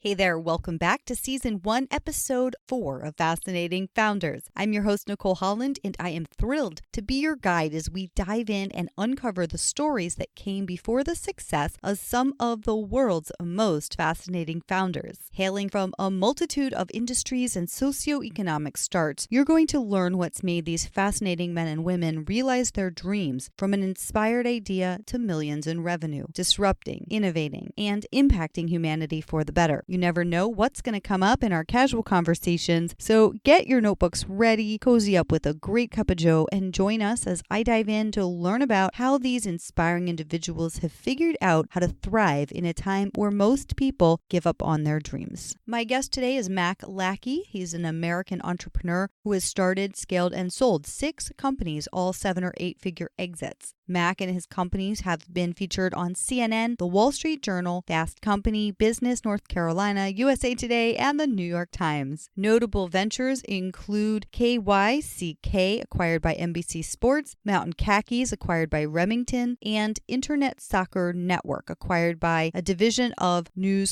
Hey there, welcome back to Season 1, Episode 4 of Fascinating Founders. I'm your host, Nicole Holland, and I am thrilled to be your guide as we dive in and uncover the stories that came before the success of some of the world's most fascinating founders. Hailing from a multitude of industries and socioeconomic starts, you're going to learn what's made these fascinating men and women realize their dreams from an inspired idea to millions in revenue, disrupting, innovating, and impacting humanity for the better. You never know what's going to come up in our casual conversations, so get your notebooks ready, cozy up with a great cup of joe, and join us as I dive in to learn about how these inspiring individuals have figured out how to thrive in a time where most people give up on their dreams. My guest today is Mac Lackey. He's an American entrepreneur who has started, scaled, and sold 6 companies, all 7 or 8 figure exits. Mac and his companies have been featured on CNN, The Wall Street Journal, Fast Company, Business North Carolina, USA Today, and the New York Times. Notable ventures include KYCK, acquired by NBC Sports, Mountain Khakis, acquired by Remington, and InternetSoccer Network, acquired by a division of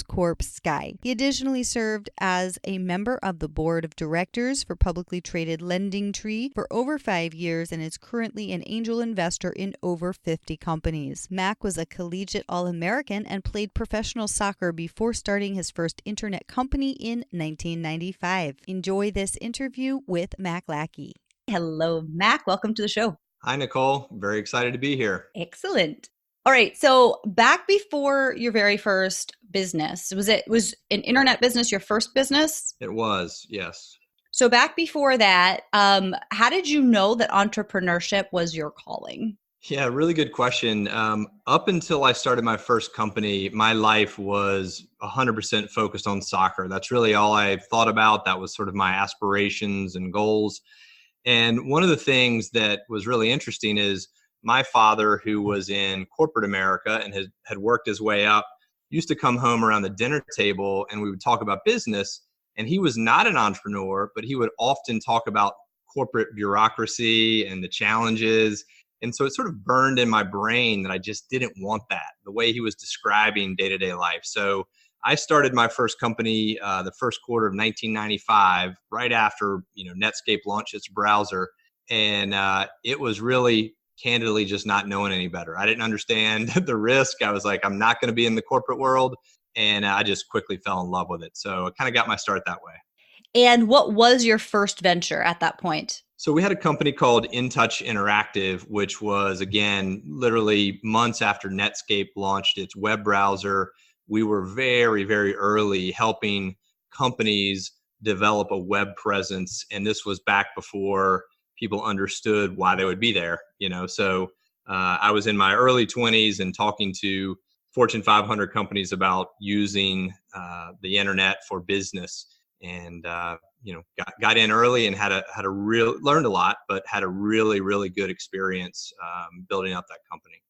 Corp Sky. He additionally served as a member of the board of directors for publicly traded LendingTree for over 5 years and is currently an angel investor in over 50 companies. Mac was a collegiate All-American and played professional soccer before starting his first internet company in 1995. Enjoy this interview with Mac Lackey. Hello, Mac. Welcome to the show. Hi, Nicole. Very excited to be here. Excellent. All right. So back before your very first business, was an internet business your first business? It was, yes. So back before that, how did you know that entrepreneurship was your calling? Yeah, really good question. Up until I started my first company, my life was 100% focused on soccer. That's really all I thought about. That was sort of my aspirations and goals. And one of the things that was really interesting is my father, who was in corporate America and had worked his way up, used to come home around the dinner table and we would talk about business. And he was not an entrepreneur, but he would often talk about corporate bureaucracy and the challenges. And so it sort of burned in my brain that I just didn't want that, the way he was describing day-to-day life. So I started my first company the first quarter of 1995, right after Netscape launched its browser. And it was really candidly just not knowing any better. I didn't understand the risk. I was like, I'm not going to be in the corporate world. And I just quickly fell in love with it. So I kind of got my start that way. And what was your first venture at that point? So we had a company called InTouch Interactive, which was, again, literally months after Netscape launched its web browser. We were very, very early helping companies develop a web presence. And this was back before people understood why they would be there. So I was in my early 20s and talking to Fortune 500 companies about using the internet for business. And got in early and learned a lot, but had a really, really good experience building up that company.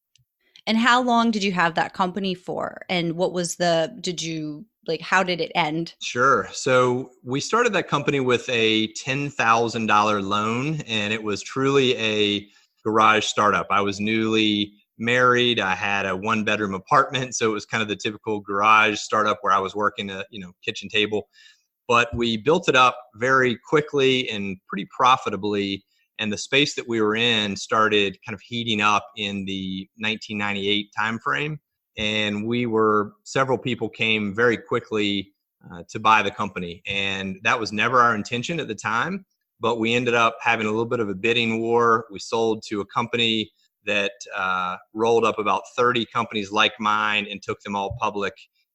And how long did you have that company for? And what was how did it end? Sure. So we started that company with a $10,000 loan, and it was truly a garage startup. I was newly married. I had a 1-bedroom apartment. So it was kind of the typical garage startup where I was working a kitchen table. But we built it up very quickly and pretty profitably. And the space that we were in started kind of heating up in the 1998 timeframe. And several people came very quickly to buy the company. And that was never our intention at the time. But we ended up having a little bit of a bidding war. We sold to a company that rolled up about 30 companies like mine and took them all public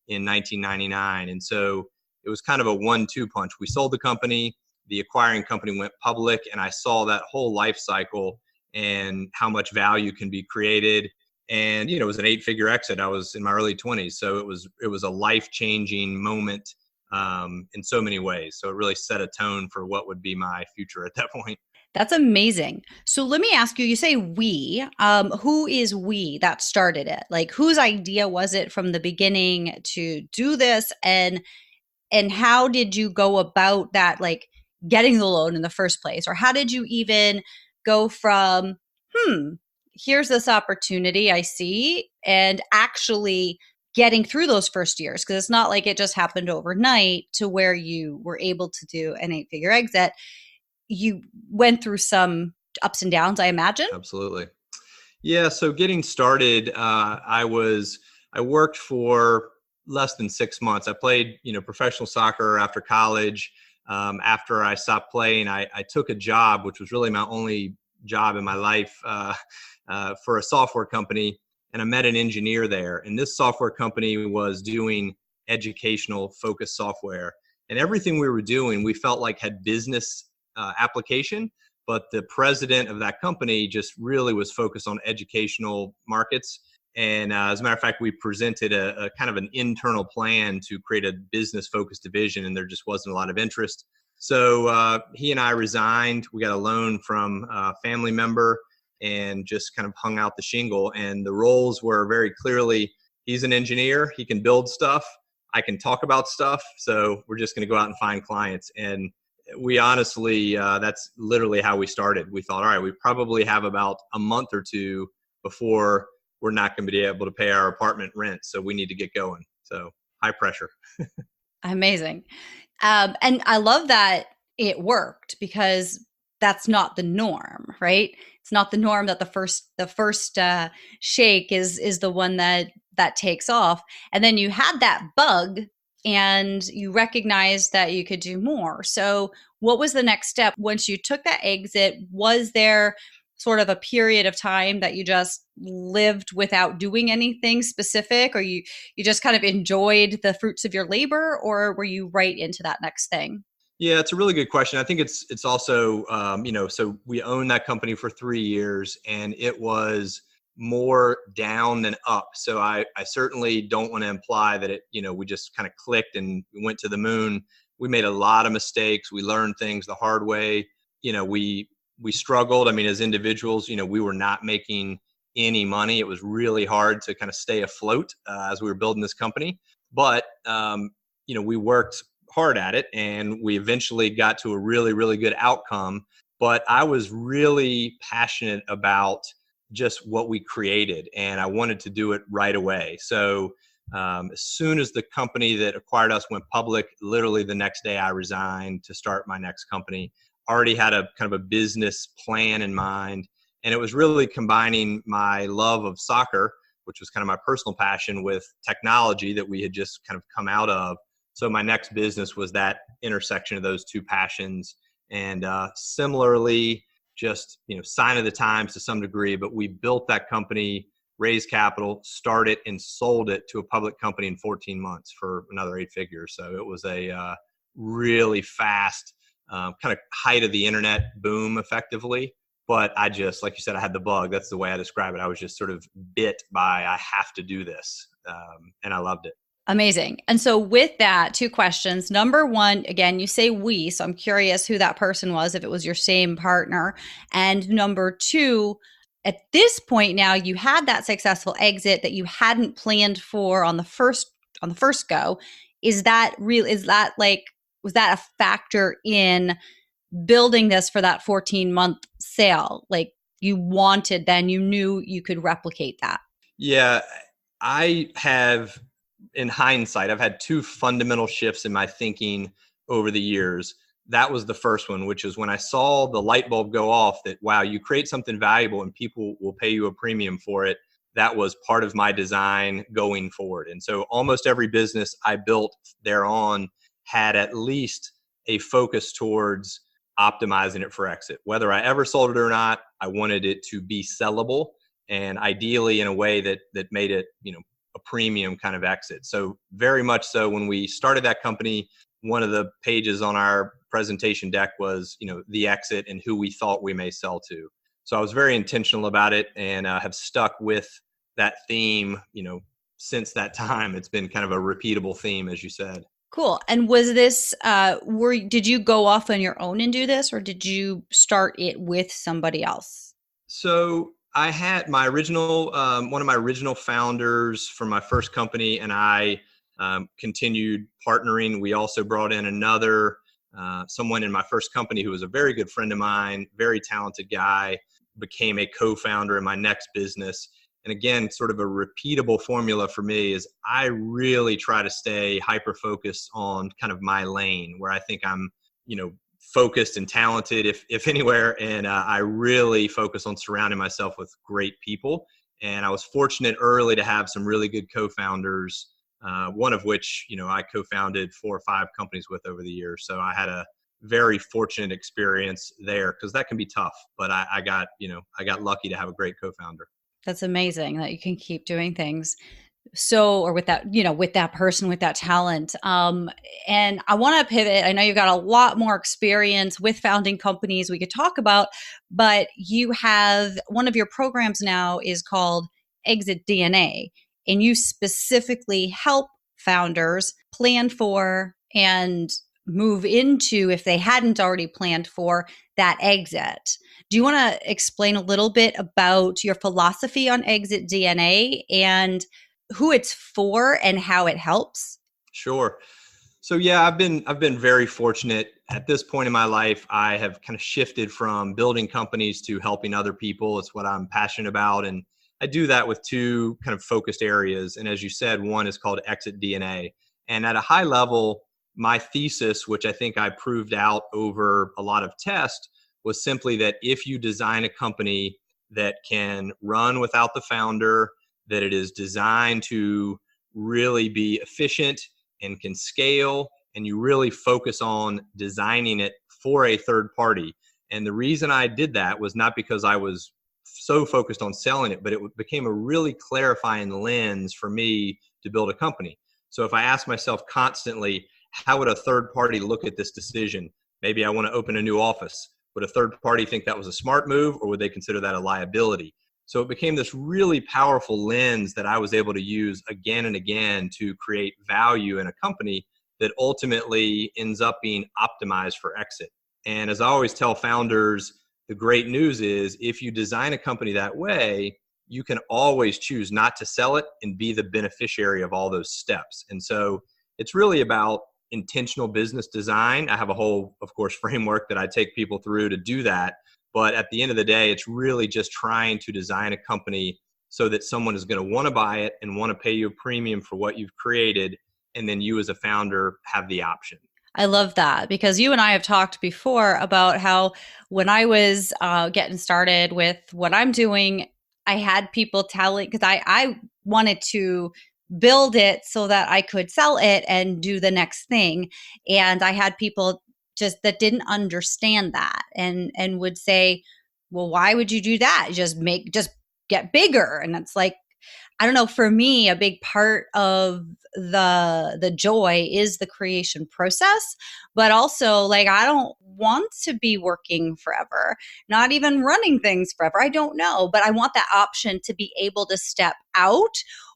in 1999. And so it was kind of a 1-2 punch. We sold the company, the acquiring company went public, and I saw that whole life cycle and how much value can be created. And, it was an 8-figure exit. I was in my early 20s. So it was a life-changing moment in so many ways. So it really set a tone for what would be my future at that point. That's amazing. So let me ask you, you say we, who is we that started it? Like, whose idea was it from the beginning to do this? And how did you go about that, like getting the loan in the first place? Or how did you even go from, here's this opportunity I see, and actually getting through those first years? Because it's not like it just happened overnight to where you were able to do an 8-figure exit. You went through some ups and downs, I imagine. Absolutely. Yeah. So getting started, I worked for less than 6 months. I played, professional soccer after college. After I stopped playing, I took a job, which was really my only job in my life, for a software company. And I met an engineer there. And this software company was doing educational focused software. And everything we were doing, we felt like had business application. But the president of that company just really was focused on educational markets. And as a matter of fact, we presented a kind of an internal plan to create a business-focused division, and there just wasn't a lot of interest. So he and I resigned. We got a loan from a family member and just kind of hung out the shingle. And the roles were very clearly, he's an engineer. He can build stuff. I can talk about stuff. So we're just going to go out and find clients. And we honestly, that's literally how we started. We thought, all right, we probably have about a month or two before we're not going to be able to pay our apartment rent. So we need to get going. So high pressure. Amazing. And I love that it worked, because that's not the norm, right? It's not the norm that the first shake is the one that takes off. And then you had that bug and you recognized that you could do more. So what was the next step once you took that exit? Was there sort of a period of time that you just lived without doing anything specific, or you just kind of enjoyed the fruits of your labor, or were you right into that next thing? Yeah, it's a really good question. I think it's also, so we owned that company for 3 years, and it was more down than up. So I certainly don't want to imply that we just kind of clicked and went to the moon. We made a lot of mistakes. We learned things the hard way. We struggled. I mean, as individuals, we were not making any money. It was really hard to kind of stay afloat as we were building this company. But, we worked hard at it, and we eventually got to a really, really good outcome. But I was really passionate about just what we created, and I wanted to do it right away. So as soon as the company that acquired us went public, literally the next day I resigned to start my next company. Already had a kind of a business plan in mind, and it was really combining my love of soccer, which was kind of my personal passion, with technology that we had just kind of come out of. So my next business was that intersection of those two passions. And similarly, just, sign of the times to some degree, but we built that company, raised capital, started and sold it to a public company in 14 months for another 8 figures. So it was a really fast kind of height of the internet boom effectively. But I just, like you said, I had the bug. That's the way I describe it. I was just sort of bit by, I have to do this. And I loved it. Amazing. And so with that, 2 questions. Number one, again, you say we, so I'm curious who that person was, if it was your same partner. And number 2, at this point now, you had that successful exit that you hadn't planned for on the first go. Was that a factor in building this for that 14-month sale? Like, you knew you could replicate that? Yeah, in hindsight, I've had 2 fundamental shifts in my thinking over the years. That was the first one, which is when I saw the light bulb go off that, wow, you create something valuable and people will pay you a premium for it. That was part of my design going forward. And so almost every business I built thereon had at least a focus towards optimizing it for exit. Whether I ever sold it or not, I wanted it to be sellable, and ideally in a way that made it, a premium kind of exit. So very much so when we started that company, one of the pages on our presentation deck was, the exit and who we thought we may sell to. So I was very intentional about it, and have stuck with that theme, since that time. It's been kind of a repeatable theme, as you said. Cool. And was this, did you go off on your own and do this, or did you start it with somebody else? So I had my original, one of my original founders from my first company, and I continued partnering. We also brought in another, someone in my first company who was a very good friend of mine, very talented guy, became a co-founder in my next business. And again, sort of a repeatable formula for me is I really try to stay hyper-focused on kind of my lane where I think I'm, focused and talented, if anywhere. And I really focus on surrounding myself with great people. And I was fortunate early to have some really good co-founders, one of which, I co-founded 4 or 5 companies with over the years. So I had a very fortunate experience there because that can be tough. But I got lucky to have a great co-founder. That's amazing that you can keep doing things or with that person, with that talent. And I want to pivot. I know you've got a lot more experience with founding companies we could talk about, but you have one of your programs now is called Exit DNA, and you specifically help founders plan for and move into, if they hadn't already planned for, that exit. Do you want to explain a little bit about your philosophy on Exit DNA and who it's for and how it helps? Sure. So yeah, I've been very fortunate at this point in my life. I have kind of shifted from building companies to helping other people. It's what I'm passionate about. And I do that with 2 kind of focused areas. And as you said, one is called Exit DNA. And at a high level, my thesis, which I think I proved out over a lot of tests, was simply that if you design a company that can run without the founder, that it is designed to really be efficient and can scale, and you really focus on designing it for a third party. And the reason I did that was not because I was so focused on selling it, but it became a really clarifying lens for me to build a company. So if I ask myself constantly, how would a third party look at this decision? Maybe I want to open a new office. Would a third party think that was a smart move, or would they consider that a liability? So it became this really powerful lens that I was able to use again and again to create value in a company that ultimately ends up being optimized for exit. And as I always tell founders, the great news is if you design a company that way, you can always choose not to sell it and be the beneficiary of all those steps. And so it's really about intentional business design. I have a whole, of course, framework that I take people through to do that. But at the end of the day, it's really just trying to design a company so that someone is going to want to buy it and want to pay you a premium for what you've created. And then you as a founder have the option. I love that because you and I have talked before about how when I was getting started with what I'm doing, I had people telling, because I wanted to build it so that I could sell it and do the next thing. And I had people just that didn't understand that and would say, well, why would you do that? Just get bigger. And it's like, I don't know, for me, a big part of the joy is the creation process, but also like, I don't want to be working forever, not even running things forever. I don't know, but I want that option to be able to step out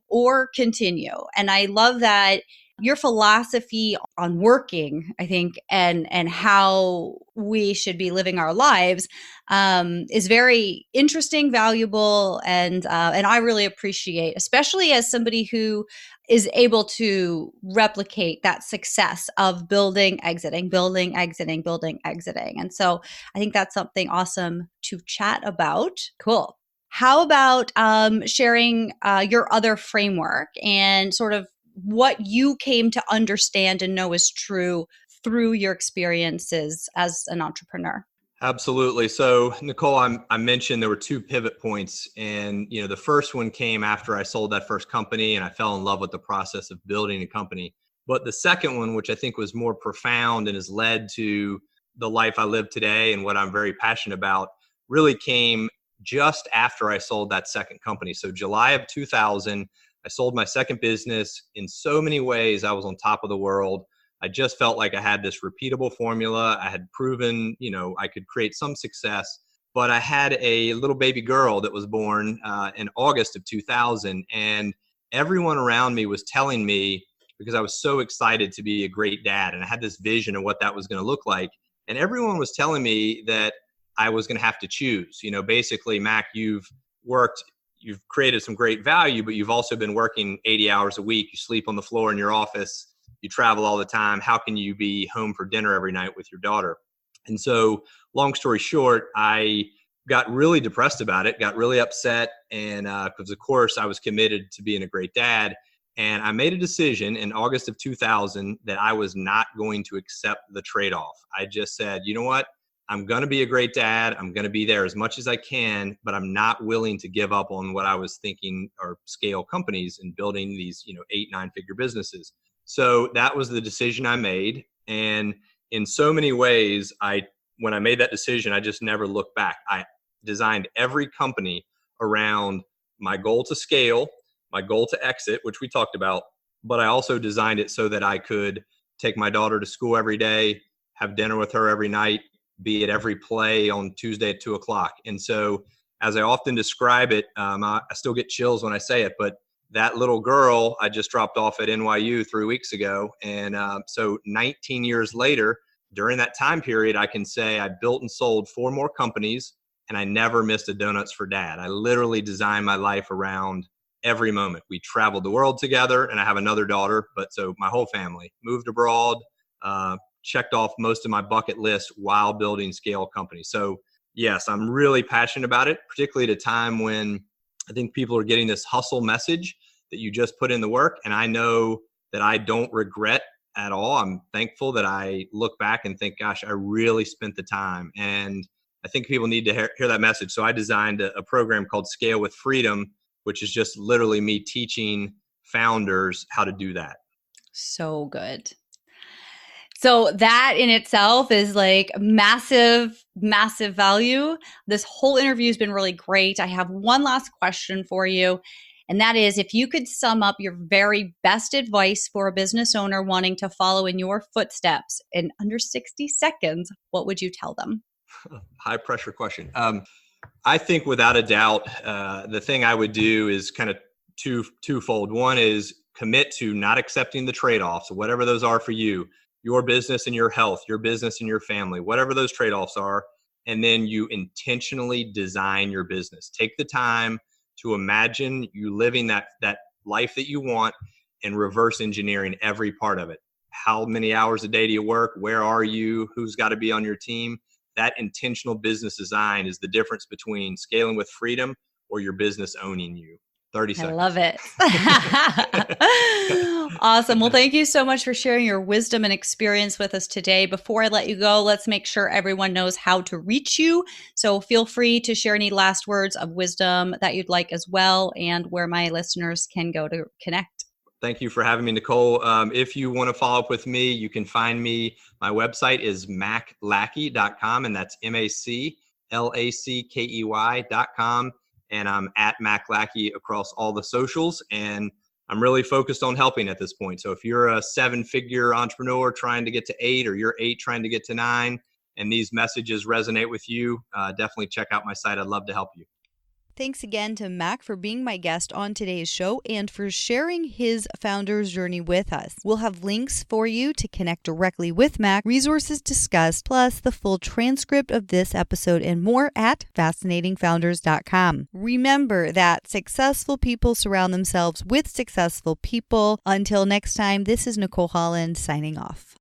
or continue. And I love that your philosophy on working, I think, and how we should be living our lives is very interesting, valuable, and I really appreciate, especially as somebody who is able to replicate that success of building, exiting. And so I think that's something awesome to chat about. Cool. How about sharing your other framework and sort of what you came to understand and know is true through your experiences as an entrepreneur? Absolutely. So, Nicole, I mentioned there were 2 pivot points, and the first one came after I sold that first company, and I fell in love with the process of building a company. But the second one, which I think was more profound and has led to the life I live today and what I'm very passionate about, really came just after I sold that second company. So, July of 2000. I sold my second business. In so many ways, I was on top of the world. I just felt like I had this repeatable formula. I had proven, I could create some success, but I had a little baby girl that was born in August of 2000. And everyone around me was telling me, because I was so excited to be a great dad and I had this vision of what that was going to look like. And everyone was telling me that I was going to have to choose, basically, Mac, you've created some great value, but you've also been working 80 hours a week. You sleep on the floor in your office. You travel all the time. How can you be home for dinner every night with your daughter? And so long story short, I got really depressed about it, got really upset. And because of course I was committed to being a great dad. And I made a decision in August of 2000 that I was not going to accept the trade-off. I just said, you know what? I'm going to be a great dad. I'm going to be there as much as I can, but I'm not willing to give up on what I was thinking or scale companies and building these, 8-9-figure businesses. So that was the decision I made. And in so many ways, when I made that decision, I just never looked back. I designed every company around my goal to scale, my goal to exit, which we talked about, but I also designed it so that I could take my daughter to school every day, have dinner with her every night, be at every play on Tuesday at 2:00. And so as I often describe it, I still get chills when I say it, but that little girl I just dropped off at NYU 3 weeks ago. And so 19 years later, during that time period, I can say I built and sold 4 more companies, and I never missed a Donuts for Dad. I literally designed my life around every moment. We traveled the world together, and I have another daughter, but so my whole family moved abroad, checked off most of my bucket list while building scale companies. So yes, I'm really passionate about it, particularly at a time when I think people are getting this hustle message that you just put in the work. And I know that I don't regret at all. I'm thankful that I look back and think, gosh, I really spent the time. And I think people need to hear that message. So I designed a program called Scale with Freedom, which is just literally me teaching founders how to do that. So good. So that in itself is like massive, massive value. This whole interview has been really great. I have one last question for you. And that is, if you could sum up your very best advice for a business owner wanting to follow in your footsteps in under 60 seconds, what would you tell them? High pressure question. I think without a doubt, the thing I would do is kind of twofold. One is commit to not accepting the trade-offs, whatever those are for you, your business and your health, your business and your family, whatever those trade-offs are. And then you intentionally design your business. Take the time to imagine you living that life that you want and reverse engineering every part of it. How many hours a day do you work? Where are you? Who's got to be on your team? That intentional business design is the difference between scaling with freedom or your business owning you. 30 seconds. I love it. Awesome. Well, thank you so much for sharing your wisdom and experience with us today. Before I let you go, let's make sure everyone knows how to reach you. So feel free to share any last words of wisdom that you'd like as well, and where my listeners can go to connect. Thank you for having me, Nicole. If you want to follow up with me, you can find me. My website is maclackey.com, and that's MACLACKEY.com. And I'm at Mac Lackey across all the socials. And I'm really focused on helping at this point. So if you're a 7-figure entrepreneur trying to get to 8, or you're 8 trying to get to 9, and these messages resonate with you, definitely check out my site. I'd love to help you. Thanks again to Mac for being my guest on today's show and for sharing his founder's journey with us. We'll have links for you to connect directly with Mac, resources discussed, plus the full transcript of this episode and more at fascinatingfounders.com. Remember that successful people surround themselves with successful people. Until next time, this is Nicole Holland signing off.